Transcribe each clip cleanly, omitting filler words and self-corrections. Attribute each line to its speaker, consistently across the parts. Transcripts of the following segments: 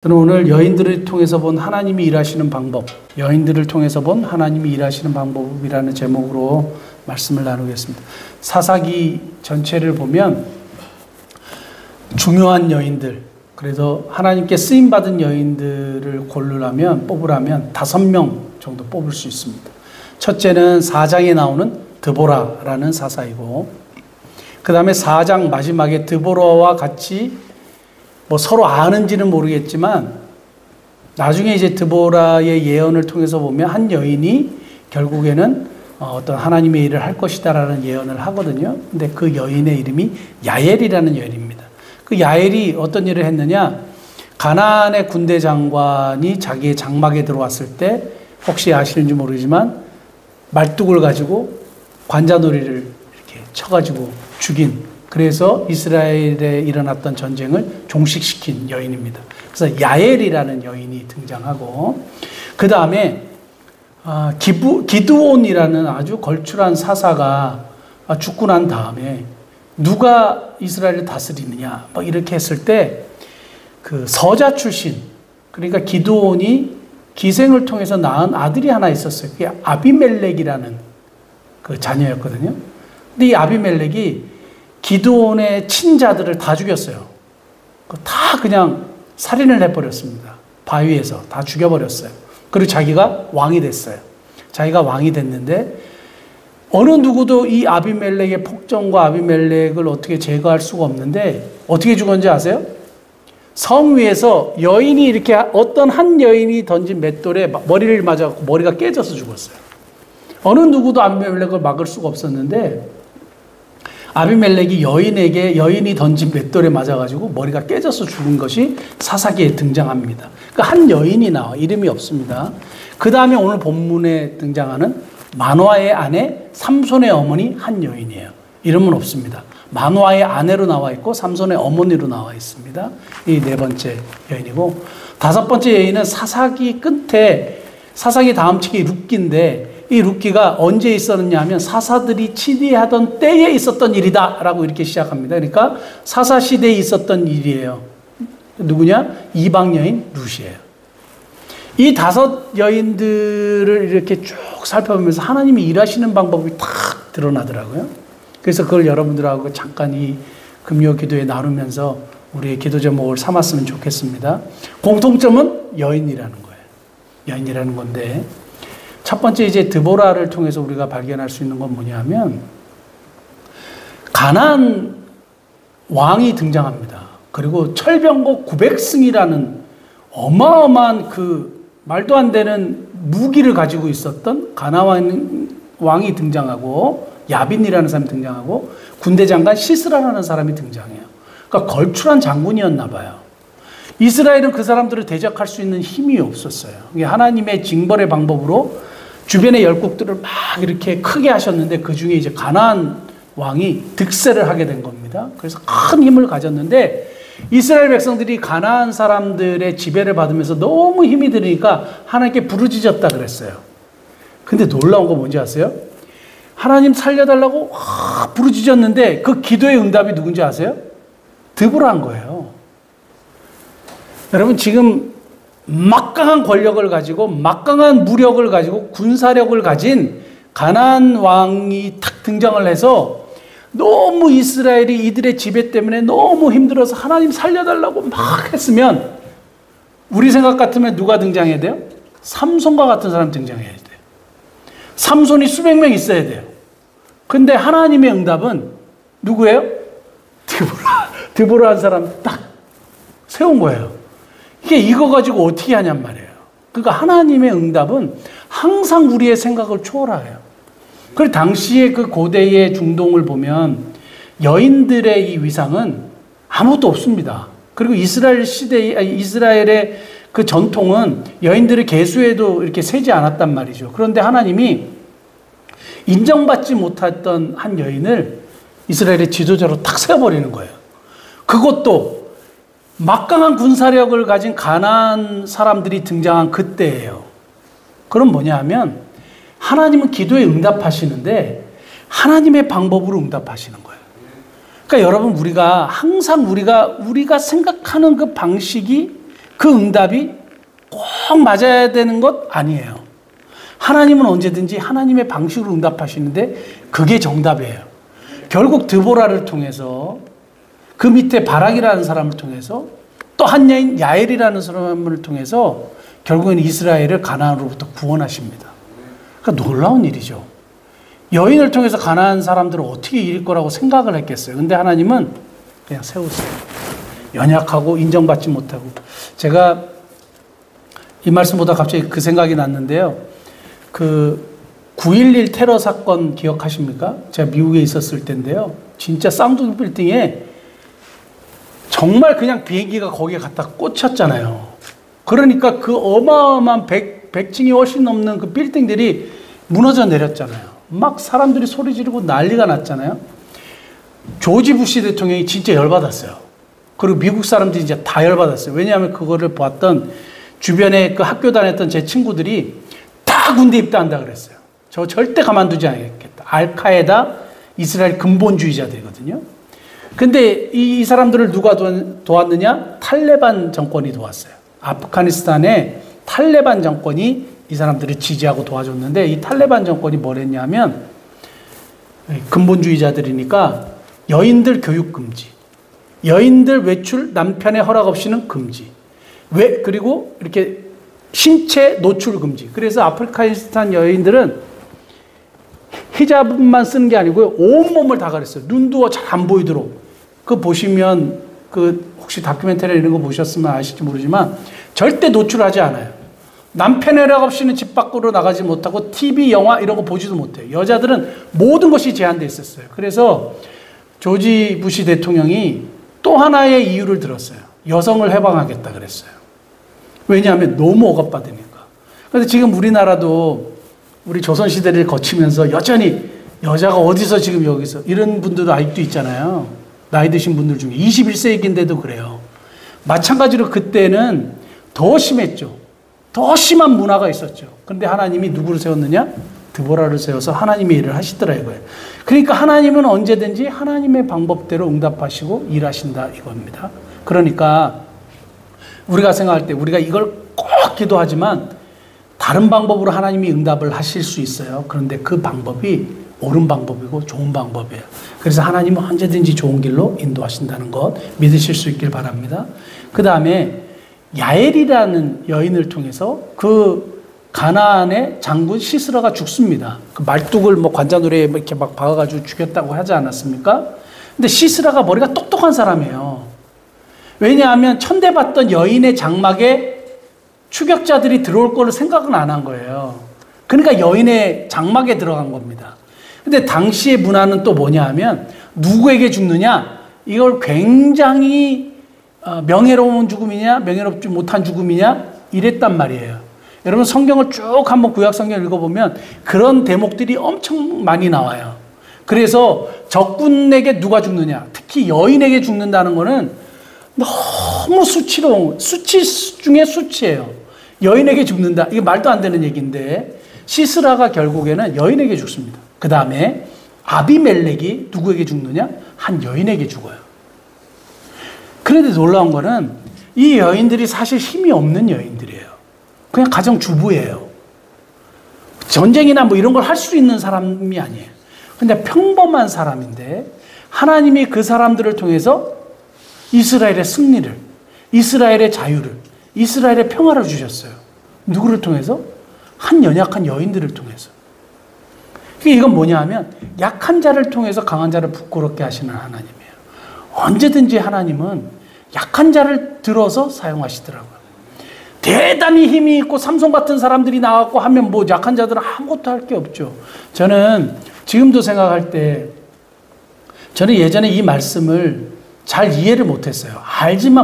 Speaker 1: 저는 오늘 여인들을 통해서 본 하나님이 일하시는 방법, 여인들을 통해서 본 하나님이 일하시는 방법이라는 제목으로 말씀을 나누겠습니다. 사사기 전체를 보면 중요한 여인들, 그래서 하나님께 쓰임받은 여인들을 뽑으라면 5명 정도 뽑을 수 있습니다. 첫째는 4장에 나오는 드보라라는 사사이고, 그 다음에 4장 마지막에 드보라와 같이 서로 아는지는 모르겠지만 나중에 이제 드보라의 예언을 통해서 보면 한 여인이 결국에는 어떤 하나님의 일을 할 것이다라는 예언을 하거든요. 근데 그 여인의 이름이 야엘이라는 여인입니다. 그 야엘이 어떤 일을 했느냐? 가나안의 군대 장관이 자기의 장막에 들어왔을 때 혹시 아시는지 모르지만 말뚝을 가지고 관자놀이를 이렇게 쳐가지고 죽인, 그래서 이스라엘에 일어났던 전쟁을 종식시킨 여인입니다. 그래서 야엘이라는 여인이 등장하고, 그 다음에 기드온이라는 아주 걸출한 사사가 죽고 난 다음에 누가 이스라엘을 다스리느냐 이렇게 했을 때 그 서자 출신, 그러니까 기드온이 기생을 통해서 낳은 아들이 하나 있었어요. 그게 아비멜렉이라는 그 자녀였거든요. 근데 이 아비멜렉이 기드온의 친자들을 다 죽였어요. 다 그냥 살인을 해버렸습니다. 바위에서 다 죽여버렸어요. 그리고 자기가 왕이 됐어요. 자기가 왕이 됐는데 어느 누구도 이 아비멜렉의 폭정과 아비멜렉을 어떻게 제거할 수가 없는데 어떻게 죽었는지 아세요? 성 위에서 여인이 이렇게 어떤 한 여인이 던진 맷돌에 머리를 맞아서 머리가 깨져서 죽었어요. 어느 누구도 아비멜렉을 막을 수가 없었는데 아비멜렉이 여인이 던진 맷돌에 맞아가지고 머리가 깨져서 죽은 것이 사사기에 등장합니다. 그러니까 한 여인이 나와, 이름이 없습니다. 그 다음에 오늘 본문에 등장하는 마노아의 아내 삼손의 어머니 한 여인이에요. 이름은 없습니다. 마노아의 아내로 나와 있고 삼손의 어머니로 나와 있습니다. 이 네 번째 여인이고, 다섯 번째 여인은 사사기 끝에, 사사기 다음 책이 룻기인데 이 룻기가 언제 있었느냐 하면 사사들이 치리하던 때에 있었던 일이다 라고 이렇게 시작합니다. 그러니까 사사 시대에 있었던 일이에요. 누구냐? 이방 여인 룻이에요. 이 다섯 여인들을 이렇게 쭉 살펴보면서 하나님이 일하시는 방법이 탁 드러나더라고요. 그래서 그걸 여러분들하고 잠깐 이 금요 기도에 나누면서 우리의 기도 제목을 삼았으면 좋겠습니다. 공통점은 여인이라는 거예요. 여인이라는 건데, 첫 번째 이제 드보라를 통해서 우리가 발견할 수 있는 건 뭐냐면 가나안 왕이 등장합니다. 그리고 철병거 900승이라는 어마어마한 그 말도 안 되는 무기를 가지고 있었던 가나안 왕이 등장하고, 야빈이라는 사람이 등장하고, 군대 장관 시스라라는 사람이 등장해요. 그러니까 걸출한 장군이었나 봐요. 이스라엘은 그 사람들을 대적할 수 있는 힘이 없었어요. 하나님의 징벌의 방법으로 주변의 열국들을 막 이렇게 크게 하셨는데 그 중에 이제 가나안 왕이 득세를 하게 된 겁니다. 그래서 큰 힘을 가졌는데 이스라엘 백성들이 가나안 사람들의 지배를 받으면서 너무 힘이 들으니까 하나님께 부르짖었다 그랬어요. 근데 놀라운 거 뭔지 아세요? 하나님 살려달라고 부르짖었는데 그 기도의 응답이 누군지 아세요? 드보라인 거예요. 여러분, 지금 막강한 권력을 가지고 막강한 무력을 가지고 군사력을 가진 가나안 왕이 탁 등장을 해서 너무 이스라엘이 이들의 지배 때문에 너무 힘들어서 하나님 살려달라고 막 했으면 우리 생각 같으면 누가 등장해야 돼요? 삼손과 같은 사람 등장해야 돼요. 삼손이 수백 명 있어야 돼요. 근데 하나님의 응답은 누구예요? 드보라 한 사람 딱 세운 거예요. 이거 가지고 어떻게 하냔 말이에요. 그러니까 하나님의 응답은 항상 우리의 생각을 초월해요. 그리고 당시에 그 고대의 중동을 보면 여인들의 이 위상은 아무것도 없습니다. 그리고 이스라엘의 그 전통은 여인들의 계수에도 이렇게 세지 않았단 말이죠. 그런데 하나님이 인정받지 못했던 한 여인을 이스라엘의 지도자로 탁 세워버리는 거예요. 그것도 막강한 군사력을 가진 가나안 사람들이 등장한 그때예요. 그럼 뭐냐 하면 하나님은 기도에 응답하시는데 하나님의 방법으로 응답하시는 거예요. 그러니까 여러분, 우리가 항상 우리가 생각하는 그 방식이 그 응답이 꼭 맞아야 되는 것 아니에요. 하나님은 언제든지 하나님의 방식으로 응답하시는데 그게 정답이에요. 결국 드보라를 통해서 그 밑에 바락이라는 사람을 통해서 또 한 여인 야엘이라는 사람을 통해서 결국엔 이스라엘을 가나안으로부터 구원하십니다. 그러니까 놀라운 일이죠. 여인을 통해서 가나안 사람들은 어떻게 이길 거라고 생각을 했겠어요. 근데 하나님은 그냥 세우세요. 연약하고 인정받지 못하고. 제가 이 말씀보다 갑자기 그 생각이 났는데요. 그 9.11 테러 사건 기억하십니까? 제가 미국에 있었을 때인데요. 진짜 쌍둥이 빌딩에 정말 그냥 비행기가 거기에 갖다 꽂혔잖아요. 그러니까 그 어마어마한 100층이 훨씬 넘는 그 빌딩들이 무너져 내렸잖아요. 막 사람들이 소리 지르고 난리가 났잖아요. 조지 부시 대통령이 진짜 열받았어요. 그리고 미국 사람들이 이제 다 열받았어요. 왜냐하면 그거를 봤던 주변에 그 학교 다녔던 제 친구들이 다 군대 입대한다 그랬어요. 저 절대 가만두지 않겠다. 알카에다 이스라엘 근본주의자들이거든요. 근데 이 사람들을 누가 도왔느냐? 탈레반 정권이 도왔어요. 아프가니스탄의 탈레반 정권이 이 사람들을 지지하고 도와줬는데 이 탈레반 정권이 뭘 했냐면 근본주의자들이니까 여인들 교육 금지, 여인들 외출 남편의 허락 없이는 금지, 그리고 이렇게 신체 노출 금지. 그래서 아프가니스탄 여인들은 히잡만 쓰는 게 아니고요. 온몸을 다 가렸어요. 눈도 잘 안 보이도록. 그 보시면 그 혹시 다큐멘터리 이런 거 보셨으면 아실지 모르지만 절대 노출하지 않아요. 남편의 허락 없이는 집 밖으로 나가지 못하고 TV, 영화 이런 거 보지도 못해요. 여자들은 모든 것이 제한되어 있었어요. 그래서 조지 부시 대통령이 또 하나의 이유를 들었어요. 여성을 해방하겠다 그랬어요. 왜냐하면 너무 억압받으니까. 그런데 지금 우리나라도 우리 조선시대를 거치면서 여전히 여자가 어디서 지금 여기서 이런 분들도 아직도 있잖아요. 나이 드신 분들 중에 21세기인데도 그래요. 마찬가지로 그때는 더 심했죠. 더 심한 문화가 있었죠. 그런데 하나님이 누구를 세웠느냐? 드보라를 세워서 하나님의 일을 하시더라 이거예요. 그러니까 하나님은 언제든지 하나님의 방법대로 응답하시고 일하신다 이겁니다. 그러니까 우리가 생각할 때 우리가 이걸 꼭 기도하지만 다른 방법으로 하나님이 응답을 하실 수 있어요. 그런데 그 방법이 옳은 방법이고 좋은 방법이에요. 그래서 하나님은 언제든지 좋은 길로 인도하신다는 것 믿으실 수 있길 바랍니다. 그 다음에 야엘이라는 여인을 통해서 그 가나안의 장군 시스라가 죽습니다. 그 말뚝을 뭐 관자놀이에 이렇게 막 박아가지고 죽였다고 하지 않았습니까? 근데 시스라가 머리가 똑똑한 사람이에요. 왜냐하면 천대받던 여인의 장막에 추격자들이 들어올 거를 생각은 안 한 거예요. 그러니까 여인의 장막에 들어간 겁니다. 근데 당시의 문화는 또 뭐냐 하면 누구에게 죽느냐? 이걸 굉장히 명예로운 죽음이냐 명예롭지 못한 죽음이냐 이랬단 말이에요. 여러분 성경을 쭉 한번 구약 성경을 읽어보면 그런 대목들이 엄청 많이 나와요. 그래서 적군에게 누가 죽느냐 특히 여인에게 죽는다는 거는 너무 수치로운 수치 중에 수치예요. 여인에게 죽는다 이게 말도 안 되는 얘기인데 시스라가 결국에는 여인에게 죽습니다. 그 다음에 아비멜렉이 누구에게 죽느냐? 한 여인에게 죽어요. 그런데 놀라운 거는 이 여인들이 사실 힘이 없는 여인들이에요. 그냥 가정주부예요. 전쟁이나 뭐 이런 걸 할 수 있는 사람이 아니에요. 근데 평범한 사람인데 하나님이 그 사람들을 통해서 이스라엘의 승리를, 이스라엘의 자유를, 이스라엘의 평화를 주셨어요. 누구를 통해서? 한 연약한 여인들을 통해서. 이건 뭐냐 하면 약한 자를 통해서 강한 자를 부끄럽게 하시는 하나님이에요. 언제든지 하나님은 약한 자를 들어서 사용하시더라고요. 대단히 힘이 있고 삼손 같은 사람들이 나왔고 하면 뭐 약한 자들은 아무것도 할 게 없죠. 저는 지금도 생각할 때 저는 예전에 이 말씀을 잘 이해를 못했어요.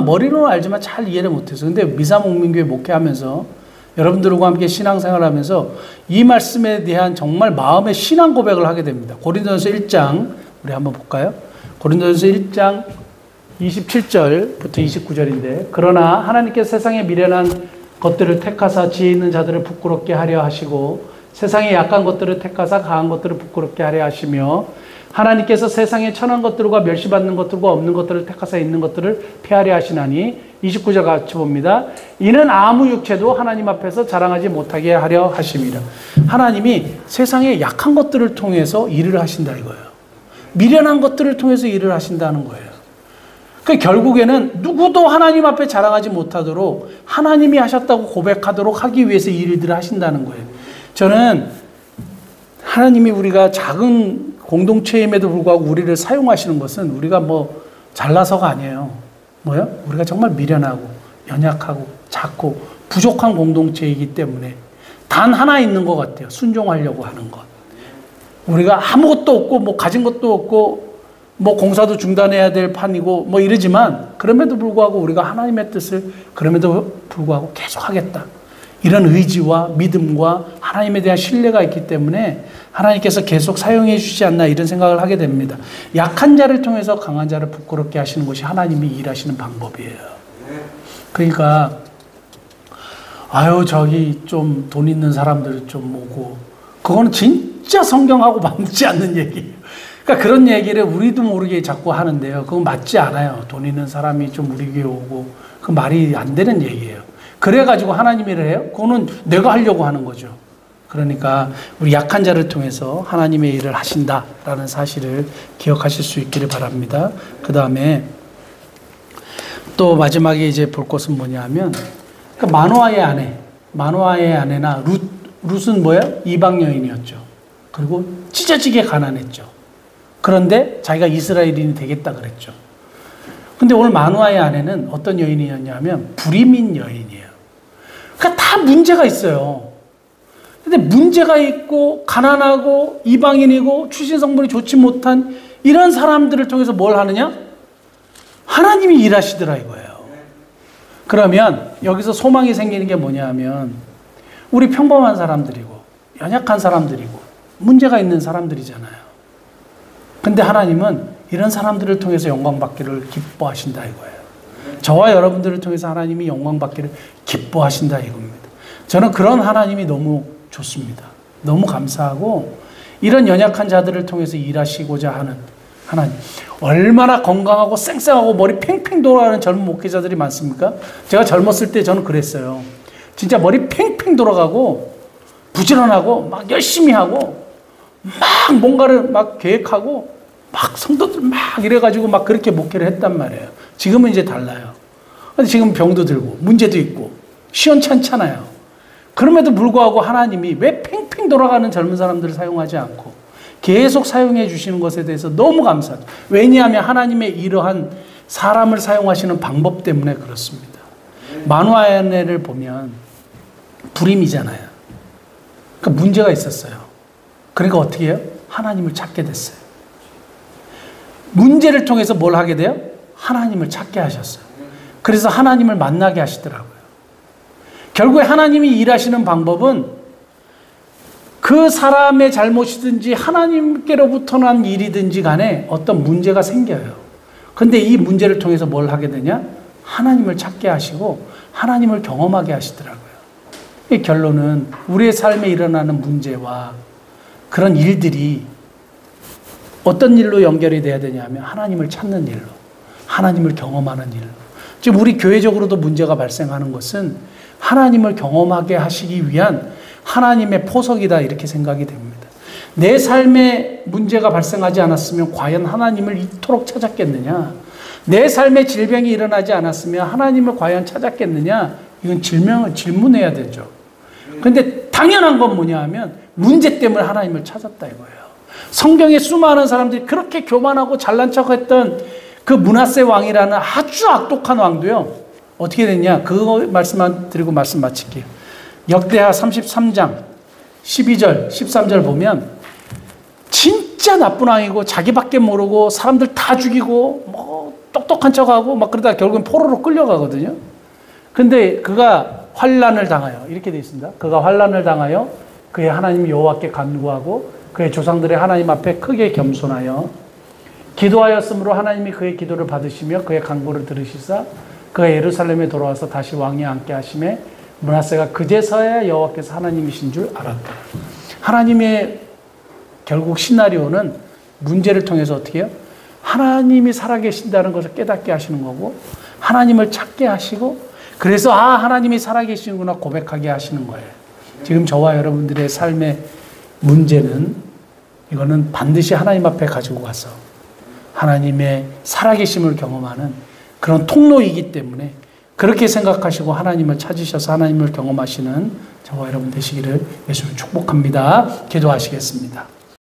Speaker 1: 머리로는 알지만 잘 이해를 못했어요. 근데 미사목민교회 목회하면서 여러분들과 함께 신앙생활하면서 이 말씀에 대한 정말 마음의 신앙 고백을 하게 됩니다. 고린도전서 1장 우리 한번 볼까요? 고린도전서 1장 27절부터 29절인데 그러나 하나님께서 세상에 미련한 것들을 택하사 지혜 있는 자들을 부끄럽게 하려 하시고 세상에 약한 것들을 택하사 강한 것들을 부끄럽게 하려 하시며 하나님께서 세상에 천한 것들과 멸시받는 것들과 없는 것들을 택하사 있는 것들을 폐하려 하시나니 29절 같이 봅니다. 이는 아무 육체도 하나님 앞에서 자랑하지 못하게 하려 하심이라. 하나님이 세상의 약한 것들을 통해서 일을 하신다 이거예요. 미련한 것들을 통해서 일을 하신다는 거예요. 그러니까 결국에는 누구도 하나님 앞에 자랑하지 못하도록 하나님이 하셨다고 고백하도록 하기 위해서 이 일들을 하신다는 거예요. 저는 하나님이 우리가 작은 공동체임에도 불구하고 우리를 사용하시는 것은 우리가 뭐 잘나서가 아니에요. 뭐요? 우리가 정말 미련하고 연약하고 작고 부족한 공동체이기 때문에 단 하나 있는 것 같아요. 순종하려고 하는 것. 우리가 아무것도 없고 뭐 가진 것도 없고 뭐 공사도 중단해야 될 판이고 뭐 이러지만 그럼에도 불구하고 우리가 하나님의 뜻을 그럼에도 불구하고 계속 하겠다. 이런 의지와 믿음과 하나님에 대한 신뢰가 있기 때문에 하나님께서 계속 사용해 주시지 않나 이런 생각을 하게 됩니다. 약한 자를 통해서 강한 자를 부끄럽게 하시는 것이 하나님이 일하시는 방법이에요. 그러니까 아유 저기 좀 돈 있는 사람들 좀 오고 그거는 진짜 성경하고 맞지 않는 얘기예요. 그러니까 그런 얘기를 우리도 모르게 자꾸 하는데요. 그건 맞지 않아요. 돈 있는 사람이 좀 우리 교회 오고 그 말이 안 되는 얘기예요. 그래가지고 하나님 일을 해요? 그거는 내가 하려고 하는 거죠. 그러니까 우리 약한 자를 통해서 하나님의 일을 하신다라는 사실을 기억하실 수 있기를 바랍니다. 그 다음에 또 마지막에 이제 볼 것은 뭐냐 하면 그 마노아의 아내나 룻은 뭐예요? 이방 여인이었죠. 그리고 찢어지게 가난했죠. 그런데 자기가 이스라엘인이 되겠다 그랬죠. 근데 오늘 마노아의 아내는 어떤 여인이었냐면 불임인 여인이에요. 그러니까 다 문제가 있어요. 근데 문제가 있고 가난하고 이방인이고 출신 성분이 좋지 못한 이런 사람들을 통해서 뭘 하느냐? 하나님이 일하시더라 이거예요. 그러면 여기서 소망이 생기는 게 뭐냐 하면 우리 평범한 사람들이고 연약한 사람들이고 문제가 있는 사람들이잖아요. 근데 하나님은 이런 사람들을 통해서 영광 받기를 기뻐하신다 이거예요. 저와 여러분들을 통해서 하나님이 영광 받기를 기뻐하신다 이겁니다. 저는 그런 하나님이 너무 좋습니다. 너무 감사하고 이런 연약한 자들을 통해서 일하시고자 하는 하나님. 얼마나 건강하고 쌩쌩하고 머리 팽팽 돌아가는 젊은 목회자들이 많습니까? 제가 젊었을 때 저는 그랬어요. 진짜 머리 팽팽 돌아가고 부지런하고 막 열심히 하고 막 뭔가를 막 계획하고 막 성도들 막 이래가지고 막 그렇게 목회를 했단 말이에요. 지금은 이제 달라요. 근데 지금 병도 들고 문제도 있고 시원찮잖아요. 그럼에도 불구하고 하나님이 왜 팽팽 돌아가는 젊은 사람들을 사용하지 않고 계속 사용해 주시는 것에 대해서 너무 감사하죠. 왜냐하면 하나님의 이러한 사람을 사용하시는 방법 때문에 그렇습니다. 마노아의 아내를 보면 불임이잖아요. 그러니까 문제가 있었어요. 그러니까 어떻게 해요? 하나님을 찾게 됐어요. 문제를 통해서 뭘 하게 돼요? 하나님을 찾게 하셨어요. 그래서 하나님을 만나게 하시더라고요. 결국에 하나님이 일하시는 방법은 그 사람의 잘못이든지 하나님께로부터 난 일이든지 간에 어떤 문제가 생겨요. 근데 이 문제를 통해서 뭘 하게 되냐? 하나님을 찾게 하시고 하나님을 경험하게 하시더라고요. 이 결론은 우리의 삶에 일어나는 문제와 그런 일들이 어떤 일로 연결이 돼야 되냐면 하나님을 찾는 일로, 하나님을 경험하는 일로. 지금 우리 교회적으로도 문제가 발생하는 것은 하나님을 경험하게 하시기 위한 하나님의 포석이다 이렇게 생각이 됩니다. 내 삶에 문제가 발생하지 않았으면 과연 하나님을 이토록 찾았겠느냐? 내 삶에 질병이 일어나지 않았으면 하나님을 과연 찾았겠느냐? 이건 질문해야 되죠. 근데 당연한 건 뭐냐 하면 문제 때문에 하나님을 찾았다 이거예요. 성경에 수많은 사람들이 그렇게 교만하고 잘난 척했던 그 므낫세 왕이라는 아주 악독한 왕도요. 어떻게 됐냐? 그거 말씀만 드리고 말씀 마칠게요. 역대하 33장 12절 13절 보면 진짜 나쁜 왕이고 자기밖에 모르고 사람들 다 죽이고 뭐 똑똑한 척하고 막 그러다가 결국엔 포로로 끌려가거든요. 근데 그가 환난을 당하여 이렇게 되어 있습니다. 그가 환난을 당하여 그의 하나님 여호와께 간구하고 그의 조상들의 하나님 앞에 크게 겸손하여 기도하였으므로 하나님이 그의 기도를 받으시며 그의 간구를 들으시사 그가 예루살렘에 돌아와서 다시 왕위에 앉게 하심에 므낫세가 그제서야 여호와께서 하나님이신 줄 알았다. 하나님의 결국 시나리오는 문제를 통해서 어떻게 해요? 하나님이 살아계신다는 것을 깨닫게 하시는 거고 하나님을 찾게 하시고 그래서 하나님이 살아계시는구나 고백하게 하시는 거예요. 지금 저와 여러분들의 삶의 문제는 이거는 반드시 하나님 앞에 가지고 가서 하나님의 살아계심을 경험하는 그런 통로이기 때문에 그렇게 생각하시고 하나님을 찾으셔서 하나님을 경험하시는 저와 여러분 되시기를 예수님 축복합니다. 기도하시겠습니다.